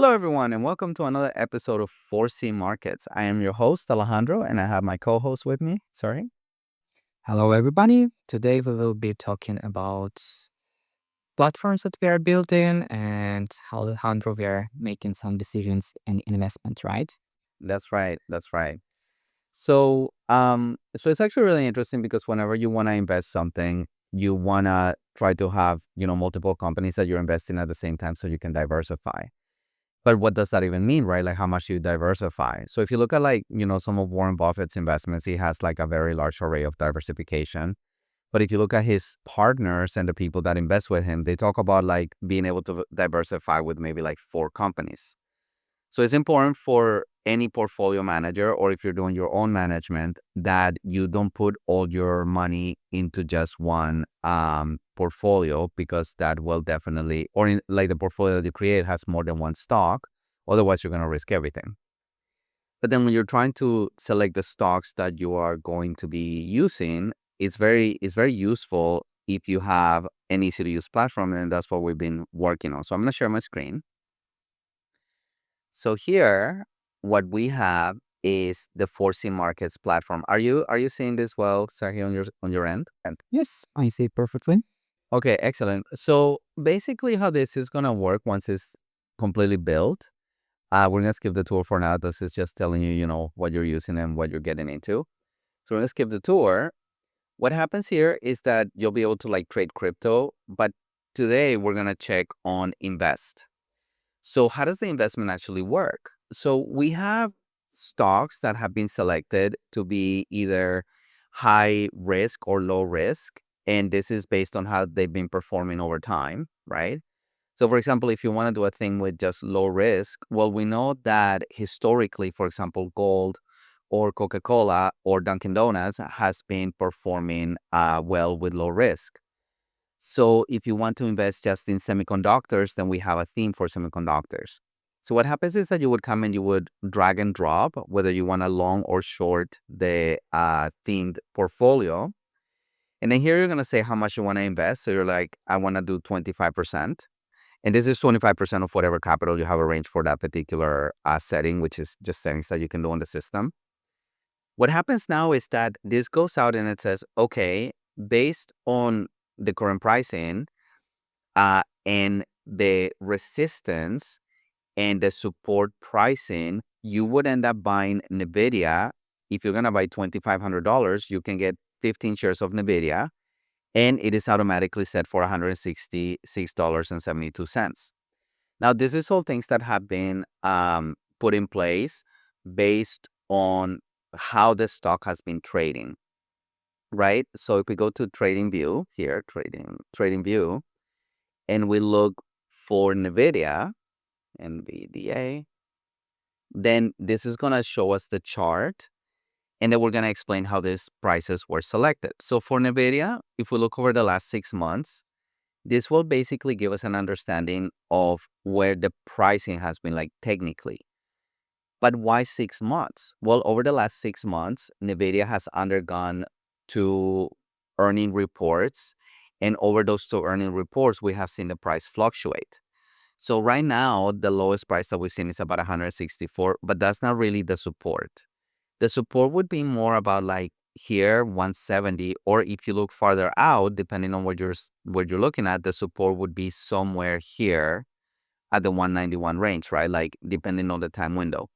Hello, everyone, and welcome to another episode of Foresee Markets. I am your host, Alejandro, and I have my co host with me. Sorry. Hello, everybody. Today we will be talking about platforms that we are building and how Alejandro we are making some decisions in investment, right? That's right. That's right. So it's actually really interesting because whenever you want to invest something, you want to try to have, multiple companies that you're investing at the same time so you can diversify. But what does that even mean, right? Like how much do you diversify? So if you look at some of Warren Buffett's investments, he has like a very large array of diversification. But if you look at his partners and the people that invest with him, they talk about like being able to diversify with maybe like 4 companies. So it's important for any portfolio manager, or if you're doing your own management, that you don't put all your money into just one portfolio, because that will definitely, like the portfolio that you create has more than one stock. Otherwise, you're going to risk everything. But then when you're trying to select the stocks that you are going to be using, it's very useful if you have an easy to use platform, and that's what we've been working on. So I'm going to share my screen. So here, what we have is the Foresee Markets platform. Are you seeing this well, Serhii, on your end? And Yes, I see perfectly. okay, excellent. So basically, how this is gonna work once it's completely built, we're gonna skip the tour for now. This is just telling you, what you're using and what you're getting into. So we're gonna skip the tour. What happens here is that you'll be able to like trade crypto, but today we're gonna check on invest. So how does the investment actually work? So we have stocks that have been selected to be either high risk or low risk. And this is based on how they've been performing over time, right? So for example, if you want to do a thing with just low risk, well, we know that historically, for example, gold or Coca-Cola or Dunkin' Donuts has been performing well with low risk. So if you want to invest just in semiconductors, then we have a theme for semiconductors. So what happens is that you would come and you would drag and drop whether you want to long or short the themed portfolio. And then here you're going to say how much you want to invest. So you're like, I want to do 25%. And this is 25% of whatever capital you have arranged for that particular setting, which is just settings that you can do on the system. What happens now is that this goes out and it says, okay, based on the current pricing, and the resistance and the support pricing, you would end up buying Nvidia. If you're gonna buy $2,500, you can get 15 shares of Nvidia, and it is automatically set for $166.72. Now, this is all things that have been put in place based on how the stock has been trading, right? So if we go to TradingView here, TradingView, and we look for NVIDIA, then this is going to show us the chart, and then we're going to explain how these prices were selected. So for NVIDIA, if we look over the last 6 months, this will basically give us an understanding of where the pricing has been like technically. But why 6 months? Well, over the last 6 months, NVIDIA has undergone 2 earning reports. And over those 2 earning reports, we have seen the price fluctuate. So right now, the lowest price that we've seen is about 164, but that's not really the support. The support would be more about like here, 170, or if you look farther out, depending on what you're looking at, the support would be somewhere here at the 191 range, right? Like depending on the time window.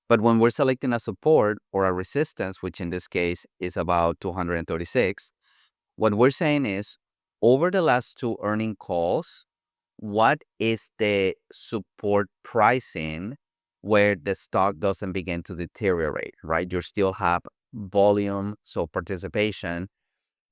But when we're selecting a support or a resistance, which in this case is about 236, what we're saying is over the last 2 earning calls, what is the support pricing where the stock doesn't begin to deteriorate, right? You still have volume, so participation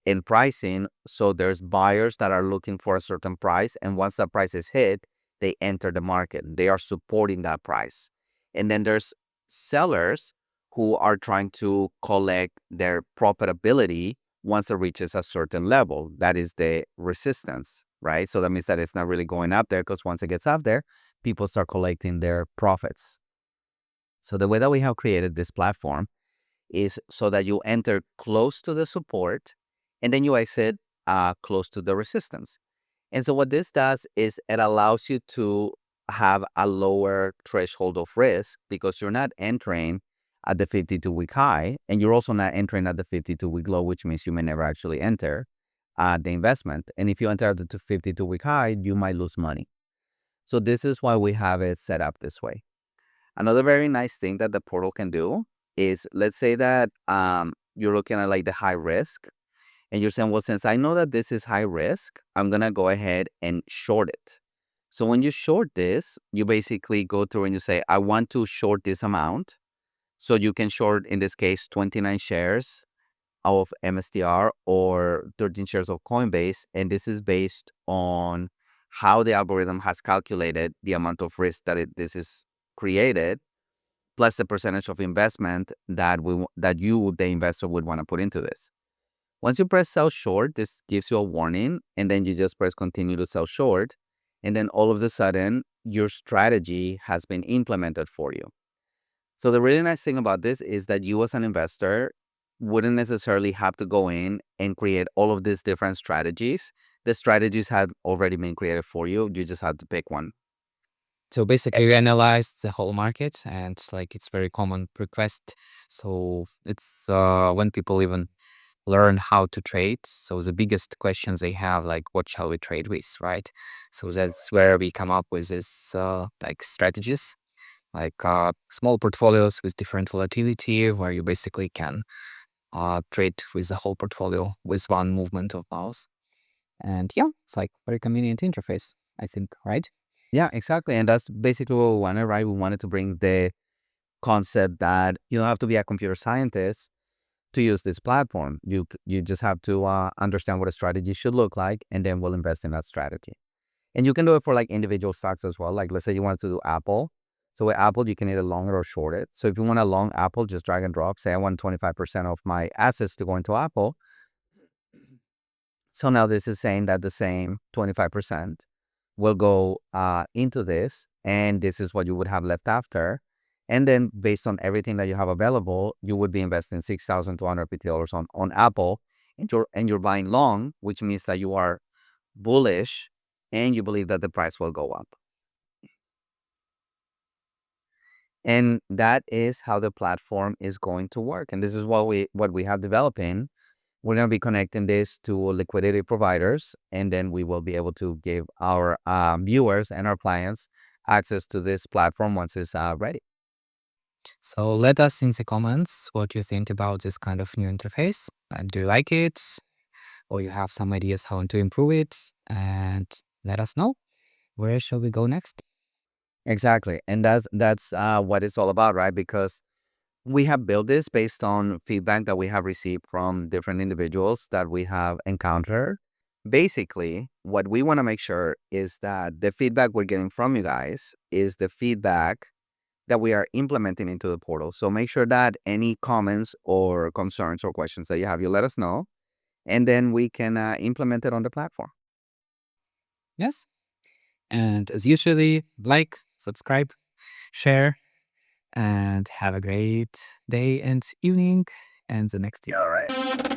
in pricing. So there's buyers that are looking for a certain price. And once that price is hit, they enter the market. They are supporting that price. And then there's sellers who are trying to collect their profitability once it reaches a certain level. That is the resistance, right? So that means that it's not really going up there, because once it gets up there, people start collecting their profits. So the way that we have created this platform is so that you enter close to the support and then you exit close to the resistance. And so what this does is it allows you to have a lower threshold of risk because you're not entering at the 52-week high, and you're also not entering at the 52-week low, which means you may never actually enter the investment. And if you enter at the 52-week high, you might lose money. So this is why we have it set up this way. Another very nice thing that the portal can do is, let's say that you're looking at like the high risk, and you're saying, well, since I know that this is high risk, I'm going to go ahead and short it. So when you short this, you basically go through and you say, I want to short this amount. So you can short, in this case, 29 shares of MSTR or 13 shares of Coinbase. And this is based on how the algorithm has calculated the amount of risk that this is created, plus the percentage of investment that you, the investor, would want to put into this. Once you press sell short, this gives you a warning, and then you just press continue to sell short. And then all of a sudden, your strategy has been implemented for you. So the really nice thing about this is that you as an investor wouldn't necessarily have to go in and create all of these different strategies. The strategies had already been created for you. You just had to pick one. So basically, we analyzed the whole market, and like it's very common request. So it's when people even learn how to trade. So the biggest questions they have, like, what shall we trade with, right? So that's where we come up with this like strategies, like small portfolios with different volatility, where you basically can trade with the whole portfolio with one movement of mouse. And yeah, it's like very convenient interface, I think, right? Yeah, exactly. And that's basically what we wanted, right? We wanted to bring the concept that you don't have to be a computer scientist to use this platform. You just have to understand what a strategy should look like, and then we'll invest in that strategy. And you can do it for like individual stocks as well. Like let's say you want to do Apple. So with Apple, you can either long it or short it. So if you want a long Apple, just drag and drop. Say I want 25% of my assets to go into Apple. So now this is saying that the same 25% will go into this, and this is what you would have left after. And then based on everything that you have available, you would be investing $6,250 on Apple, and you're buying long, which means that you are bullish and you believe that the price will go up. And that is how the platform is going to work. And this is what we have developing. We're going to be connecting this to liquidity providers, and then we will be able to give our viewers and our clients access to this platform once it's ready. So let us in the comments what you think about this kind of new interface. And do you like it? Or you have some ideas how to improve it? And let us know. Where shall we go next? Exactly. And that's what it's all about, right? Because we have built this based on feedback that we have received from different individuals that we have encountered. Basically, what we want to make sure is that the feedback we're getting from you guys is the feedback that we are implementing into the portal. So make sure that any comments or concerns or questions that you have, you let us know, and then we can implement it on the platform. Yes. And as usually, like, subscribe, share, and have a great day and evening and the next year. All right.